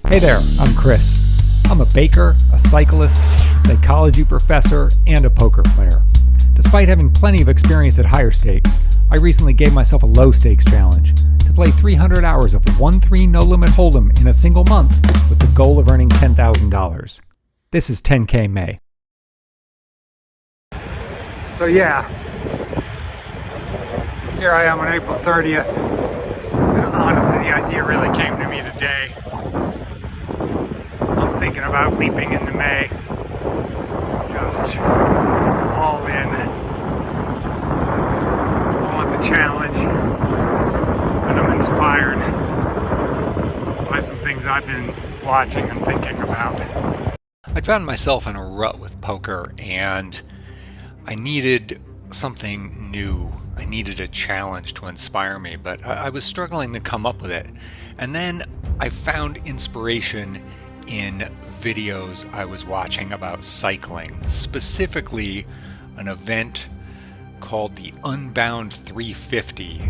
Hey there, I'm Chris. I'm a baker, a cyclist, a psychology professor, and a poker player. Despite having plenty of experience at higher stakes, I recently gave myself a low stakes challenge to play 300 hours of 1-3 no limit hold'em in a single month with the goal of earning $10,000. This is 10K May. So yeah, here I am on April 30th. And honestly, the idea really came to me today. I'm thinking about leaping into May. Just all in. I want the challenge. And I'm inspired by some things I've been watching and thinking about. I found myself in a rut with poker, and I needed something new. I needed a challenge to inspire me, but I was struggling to come up with it. And then I found inspiration in videos I was watching about cycling, specifically an event called the Unbound 350,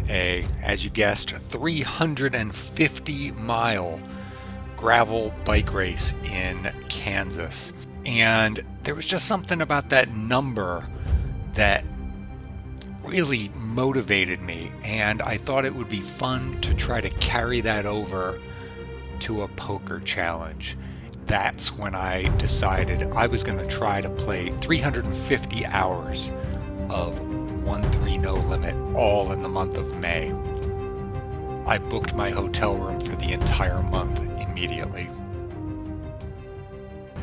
as you guessed, 350-mile gravel bike race in Kansas. And there was just something about that number that really motivated me, and I thought it would be fun to try to carry that over to a poker challenge. That's when I decided I was going to try to play 350 hours of 1-3 no limit all in the month of May. I booked my hotel room for the entire month immediately.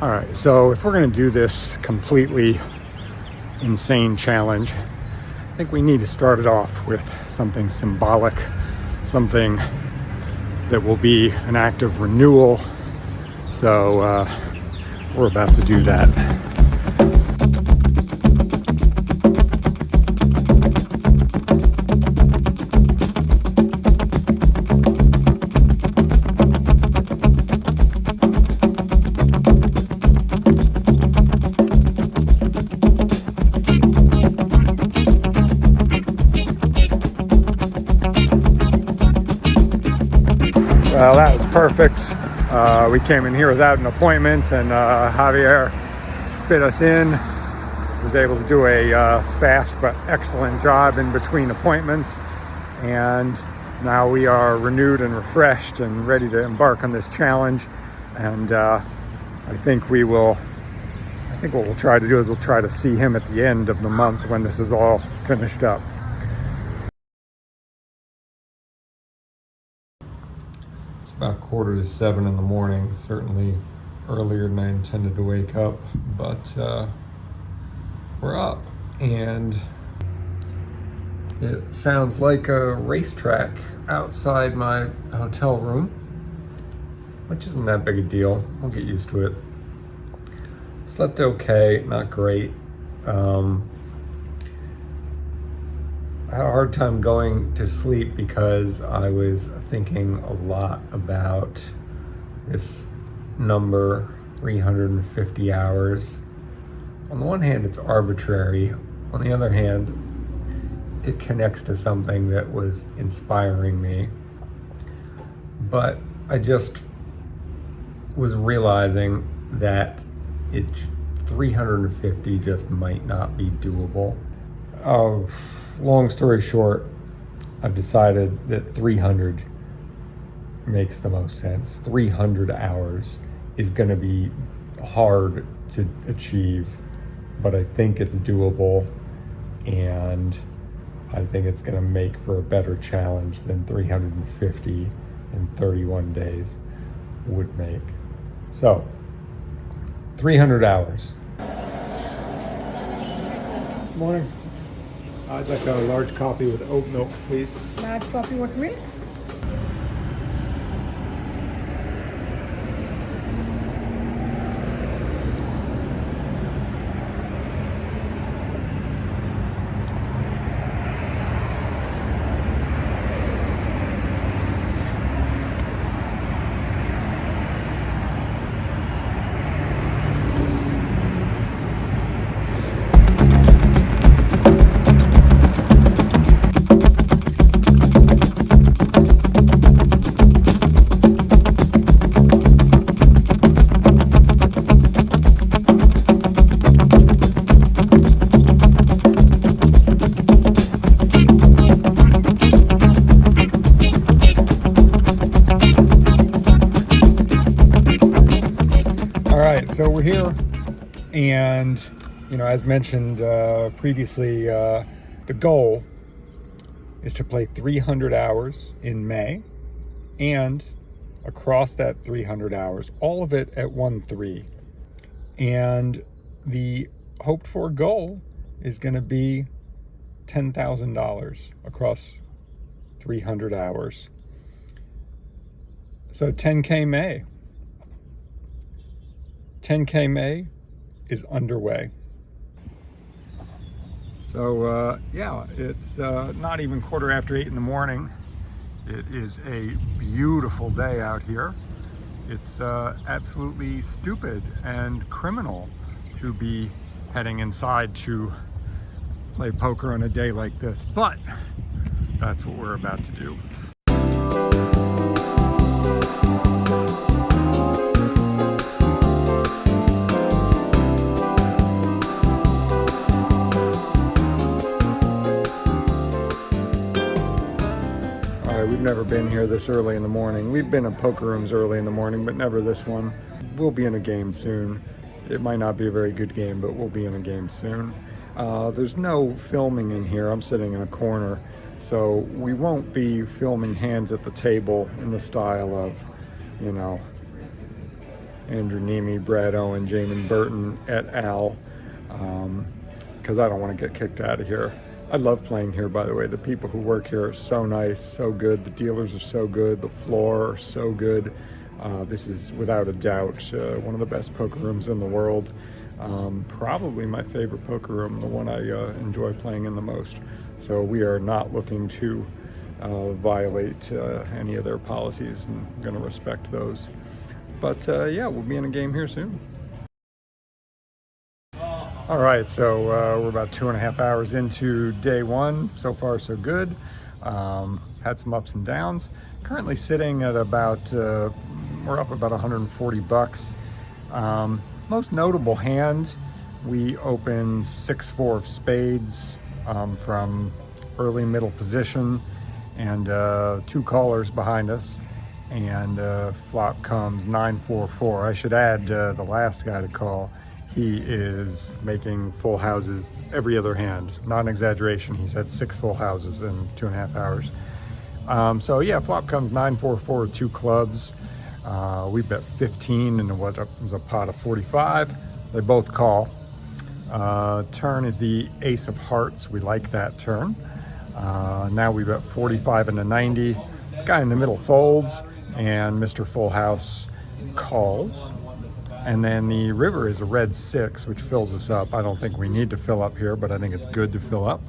All right, so if we're going to do this completely insane challenge, I think we need to start it off with something symbolic, something that will be an act of renewal. So we're about to do that. Well, that was perfect. We came in here without an appointment, and Javier fit us in. Was able to do a fast but excellent job in between appointments, and now we are renewed and refreshed and ready to embark on this challenge. And I think what we'll try to do is we'll try to see him at the end of the month when this is all finished up. About 6:45 in the morning, certainly earlier than I intended to wake up, but we're up, and it sounds like a racetrack outside my hotel room, which isn't that big a deal. I'll get used to it. Slept okay, not great. I had a hard time going to sleep because I was thinking a lot about this number, 350 hours. On the one hand, it's arbitrary. On the other hand, it connects to something that was inspiring me. But I just was realizing that 350 just might not be doable. Long story short, I've decided that 300 makes the most sense. 300 hours is going to be hard to achieve, but I think it's doable, and I think it's going to make for a better challenge than 350 in 31 days would make. So, 300 hours. Good morning. I'd like a large coffee with oat milk, please. Large coffee with milk? right, so we're here, and as mentioned previously, the goal is to play 300 hours in May, and across that 300 hours, all of it at 1-3. And the hoped for goal is going to be $10,000 across 300 hours. So 10K May. 10K May is underway. So yeah, it's not even 8:15 in the morning. It is a beautiful day out here. It's absolutely stupid and criminal to be heading inside to play poker on a day like this, but that's what we're about to do. We've never been here this early in the morning. We've been in poker rooms early in the morning, but never this one. We'll be in a game soon. It might not be a very good game, but we'll be in a game soon. There's no filming in here. I'm sitting in a corner, so we won't be filming hands at the table in the style of, Andrew Neeme, Brad Owen, Jamin Burton et al. Because I don't want to get kicked out of here. I love playing here, by the way. The people who work here are so nice, so good. The dealers are so good. The floor are so good. This is, without a doubt, one of the best poker rooms in the world. Probably my favorite poker room, the one I enjoy playing in the most. So we are not looking to violate any of their policies, and I'm going to respect those. But yeah, we'll be in a game here soon. All right, so we're about 2.5 hours into day one. So far, so good. Had some ups and downs. Currently sitting at about, we're up about $140. Most notable hand, we open 6-4 of spades from early middle position, and 2 callers behind us. And flop comes 9-4-4. I should add the last guy to call. He is making full houses every other hand. Not an exaggeration. He's had 6 full houses in 2.5 hours. So yeah, flop comes 9-4-4 with 2 clubs. We bet 15 into what was a pot of 45. They both call. Turn is the ace of hearts. We like that turn. Now we bet 45 into 90. Guy in the middle folds, and Mr. Full House calls. And then the river is a red 6, which fills us up. I don't think we need to fill up here, but I think it's good to fill up.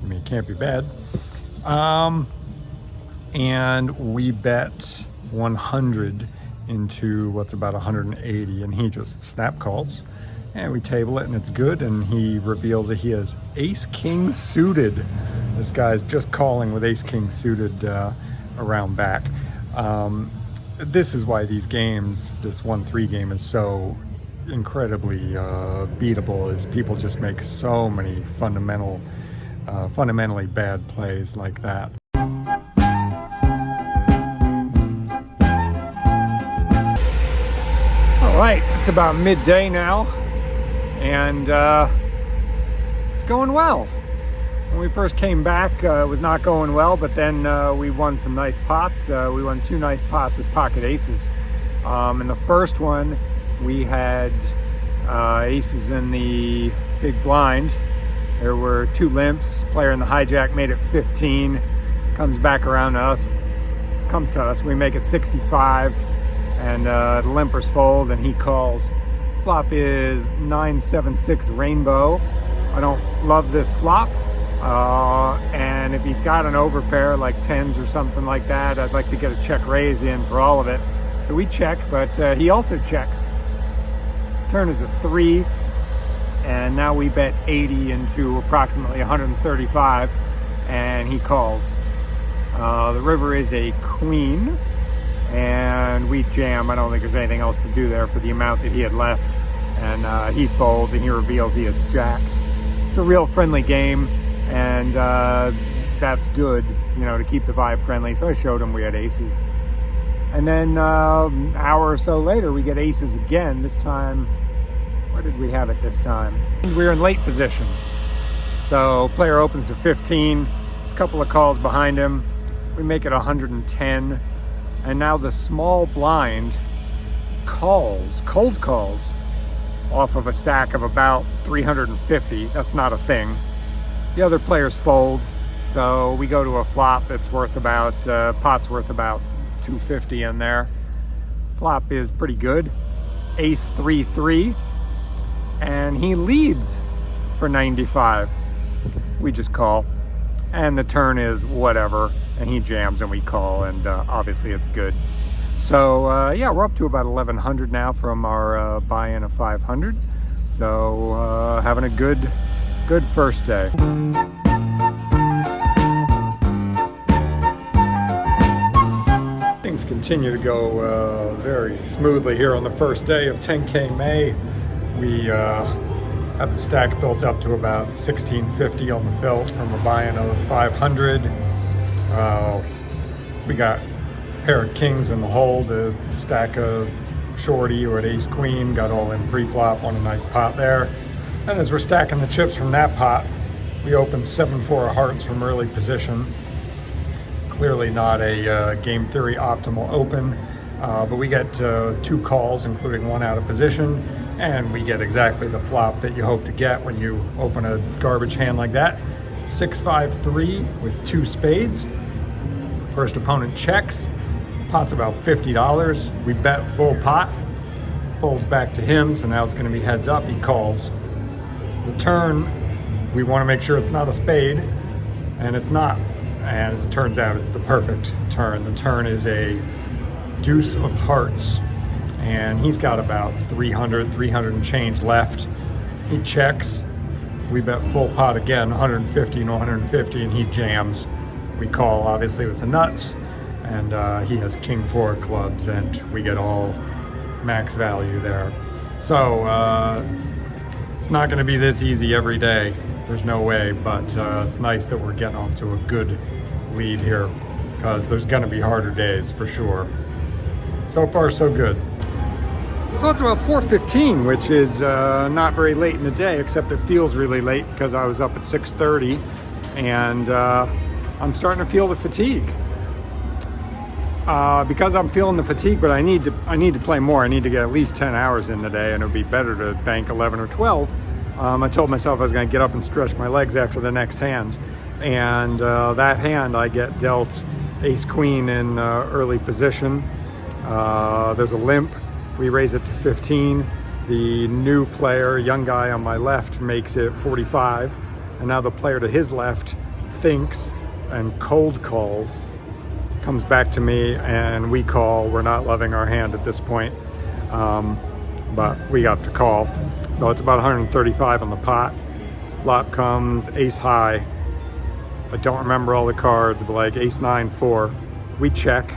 I mean, it can't be bad. And we bet 100 into what's about 180, and he just snap calls. And we table it, and it's good, and he reveals that he has ace-king suited. This guy's just calling with ace-king suited around back. This is why these games, this 1-3 game, is so incredibly beatable, is people just make so many fundamentally bad plays like that. All right, it's about midday now, and it's going well. When we first came back, it was not going well, but then we won some nice pots. We won 2 nice pots with pocket aces. In the first one, we had aces in the big blind. There were 2 limps. Player in the hijack made it 15. Comes back around to us. Comes to us. We make it 65, and the limpers fold, and he calls. Flop is 9-7-6 rainbow. I don't love this flop. And if he's got an overpair like 10s or something like that, I'd like to get a check raise in for all of it. So we check, but he also checks. Turn is a 3, and now we bet 80 into approximately 135, and he calls. The river is a queen, and we jam. I don't think there's anything else to do there for the amount that he had left, and he folds, and he reveals he has jacks. It's a real friendly game. And that's good, to keep the vibe friendly. So I showed him we had aces. And then an hour or so later, we get aces again. This time, where did we have it this time? We're in late position. So player opens to 15. There's a couple of calls behind him. We make it 110. And now the small blind cold calls off of a stack of about 350. That's not a thing. The other players fold. So we go to a flop that's worth about, pot's worth about 250 in there. Flop is pretty good. Ace 3-3, and he leads for 95. We just call, and the turn is whatever, and he jams and we call, and obviously it's good. So yeah, we're up to about 1100 now from our buy-in of 500. So having a good first day. Things continue to go very smoothly here on the first day of 10K May. We have the stack built up to about 1650 on the felt from a buy-in of 500. We got a pair of kings in the hole, the stack of shorty or at ace queen, got all in pre-flop on a nice pot there. And as we're stacking the chips from that pot, we open 7-4 of hearts from early position. Clearly not a game theory optimal open, but we get 2 calls, including 1 out of position, and we get exactly the flop that you hope to get when you open a garbage hand like that. 6-5-3 with 2 spades. First opponent checks. Pot's about $50. We bet full pot. Folds back to him, so now it's going to be heads up. He calls. The turn, we want to make sure it's not a spade, and it's not. And as it turns out, it's the perfect turn. The turn is a deuce of hearts, and he's got about 300 and change left. He checks. We bet full pot again, 150 and 150, and he jams. We call, obviously, with the nuts, and he has king 4 clubs, and we get all max value there. So it's not going to be this easy every day. There's no way, but it's nice that we're getting off to a good lead here, because there's going to be harder days for sure. So far, so good. So it's about 4:15, which is not very late in the day, except it feels really late because I was up at 6:30, and I'm starting to feel the fatigue. Because I'm feeling the fatigue, but I need to play more. I need to get at least 10 hours in the day, and it would be better to bank 11 or 12. I told myself I was going to get up and stretch my legs after the next hand, and that hand I get dealt ace queen in early position. There's a limp. We raise it to 15. The new player, young guy on my left, makes it 45, and now the player to his left thinks and cold calls, comes back to me, and we call. We're not loving our hand at this point, but we have to call. So it's about 135 on the pot. Flop comes ace high. I don't remember all the cards, but like ace 9-4. We check.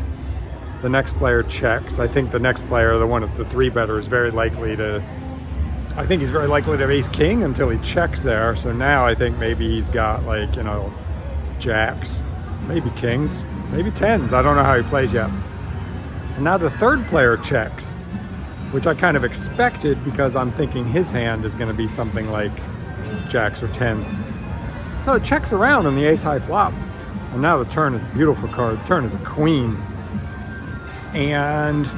The next player checks. I think the next player, the one at the 3-better, is very likely to, I think he's very likely to have ace king until he checks there. So now I think maybe he's got, like, you know, jacks, maybe kings, maybe 10s. I don't know how he plays yet. And now the third player checks, which I kind of expected, because I'm thinking his hand is going to be something like jacks or 10s. So it checks around on the ace high flop. And now the turn is a beautiful card. The turn is a queen. And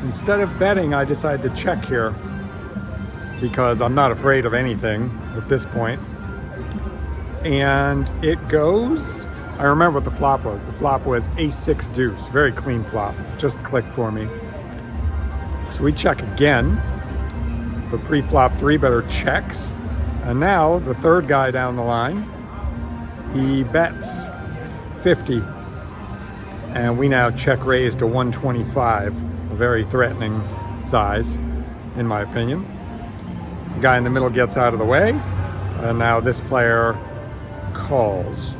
instead of betting, I decided to check here, because I'm not afraid of anything at this point. And it goes, I remember what the flop was. The flop was ace 6 deuce. Very clean flop. Just clicked for me. So we check again. The pre-flop 3-better checks. And now the third guy down the line, he bets 50. And we now check raise to 125, a very threatening size, in my opinion. The guy in the middle gets out of the way, and now this player calls.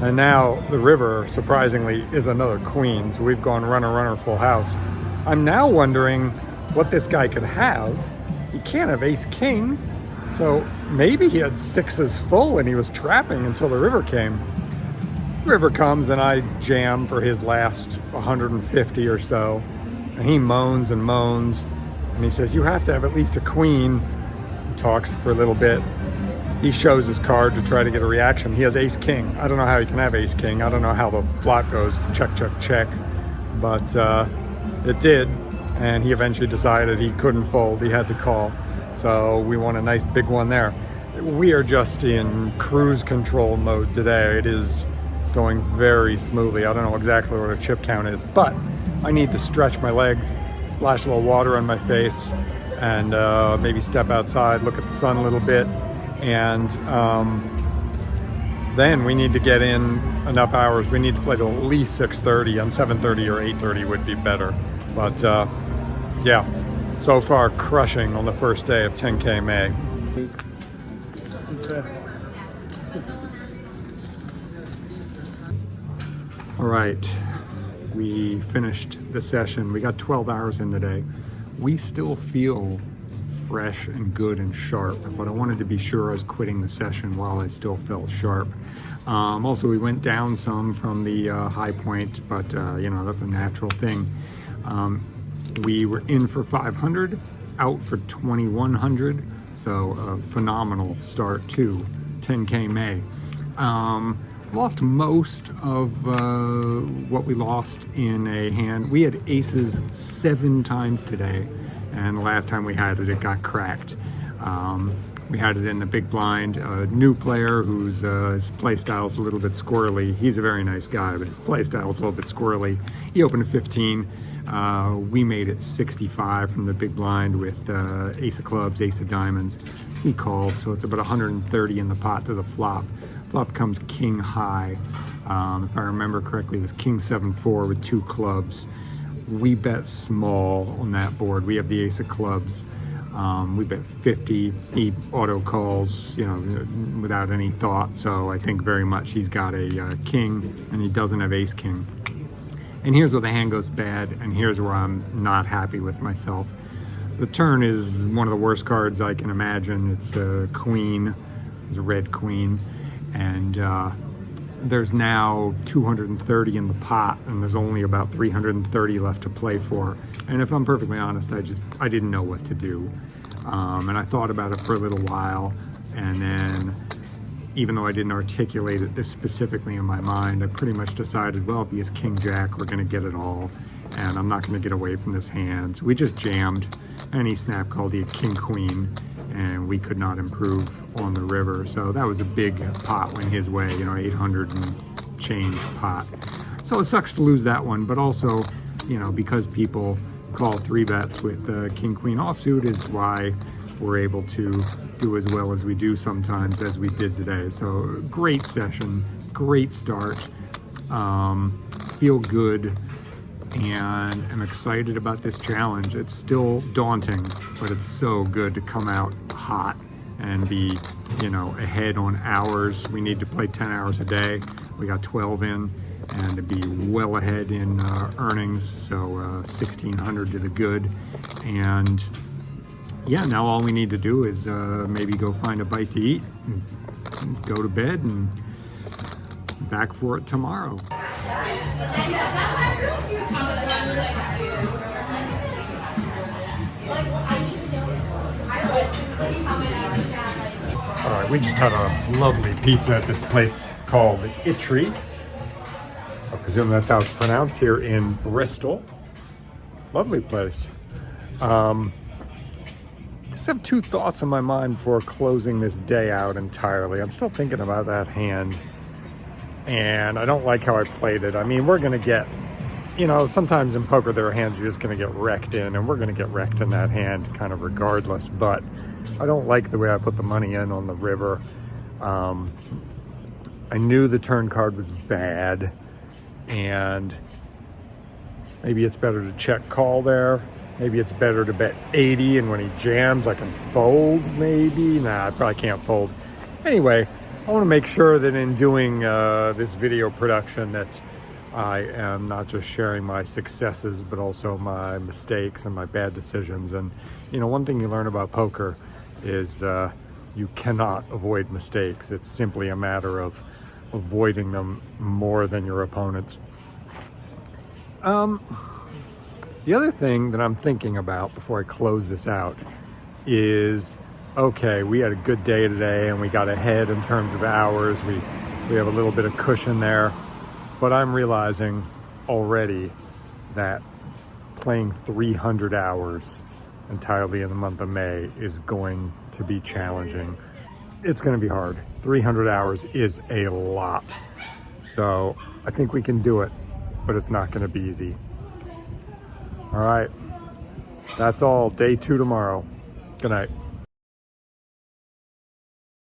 And now the river, surprisingly, is another queen, so we've gone runner, runner, full house. I'm now wondering what this guy could have. He can't have ace king, so maybe he had 6s full and he was trapping until the river came. River comes and I jam for his last 150 or so, and he moans and moans, and he says, you have to have at least a queen. He talks for a little bit. He shows his card to try to get a reaction. He has ace king. I don't know how he can have ace king. I don't know how the flop goes, check, check, check, but it did, and he eventually decided he couldn't fold. He had to call, so we won a nice big one there. We are just in cruise control mode today. It is going very smoothly. I don't know exactly what our chip count is, but I need to stretch my legs, splash a little water on my face, and maybe step outside, look at the sun a little bit, and then we need to get in enough hours. We need to play till at least 6:30, and 7:30 or 8:30 would be better. But yeah, so far crushing on the first day of 10K May. All right, we finished the session. We got 12 hours in today. We still feel fresh and good and sharp, but I wanted to be sure I was quitting the session while I still felt sharp. Also, we went down some from the high point, but you know, that's a natural thing. We were in for 500, out for 2100, so a phenomenal start to 10K May. Lost most of what we lost in a hand. We had aces 7 times today, and the last time we had it, it got cracked. We had it in the big blind. A new player whose his play style's a little bit squirrely. He's a very nice guy, but his play style's a little bit squirrely. He opened at 15. We made it 65 from the big blind with ace of clubs, ace of diamonds. He called, so it's about 130 in the pot to the flop. Flop comes king high. If I remember correctly, it was king 7-4 with 2 clubs. We bet small on that board. We have the ace of clubs. We bet 50. He auto calls, you know, without any thought. So I think very much he's got a king, and he doesn't have ace king. And here's where the hand goes bad, and here's where I'm not happy with myself. The turn is one of the worst cards I can imagine. It's a queen. It's a red queen. And there's now 230 in the pot, and there's only about 330 left to play for. And if I'm perfectly honest, I didn't know what to do. And I thought about it for a little while, and then even though I didn't articulate it this specifically in my mind, I pretty much decided, well, if he has king jack, we're gonna get it all, and I'm not gonna get away from this hand. So we just jammed, and he snap called the king queen, and we could not improve on the river. So that was a big pot went his way, you know, 800 and change pot. So it sucks to lose that one, but also, you know, because people call 3 bets with king queen offsuit is why we're able to do as well as we do sometimes, as we did today. So great session, great start, feel good, and I'm excited about this challenge. It's still daunting, but it's so good to come out hot and be, you know, ahead on hours. We need to play 10 hours a day. We got 12 in, and to be well ahead in earnings, so 1,600 to the good. And yeah, now all we need to do is maybe go find a bite to eat and go to bed and back for it tomorrow. All right, we just had a lovely pizza at this place called Itri. I presume that's how it's pronounced here in Bristol. Lovely place. Just have 2 thoughts in my mind before closing this day out entirely. I'm still thinking about that hand, and I don't like how I played it. I mean, we're gonna get, you know, sometimes in poker there are hands you're just gonna get wrecked in, and we're gonna get wrecked in that hand kind of regardless, but I don't like the way I put the money in on the river. I knew the turn card was bad, and maybe it's better to check call there. Maybe it's better to bet 80, and when he jams, I can fold, maybe. Nah, I probably can't fold. Anyway, I want to make sure that in doing this video production that I am not just sharing my successes, but also my mistakes and my bad decisions. And, you know, one thing you learn about poker is you cannot avoid mistakes. It's simply a matter of avoiding them more than your opponents. The other thing that I'm thinking about before I close this out is, okay, we had a good day today and we got ahead in terms of hours. We have a little bit of cushion there, but I'm realizing already that playing 300 hours entirely in the month of May is going to be challenging. It's going to be hard. 300 hours is a lot. So I think we can do it, but it's not going to be easy. All right. That's all. Day 2 tomorrow. Good night.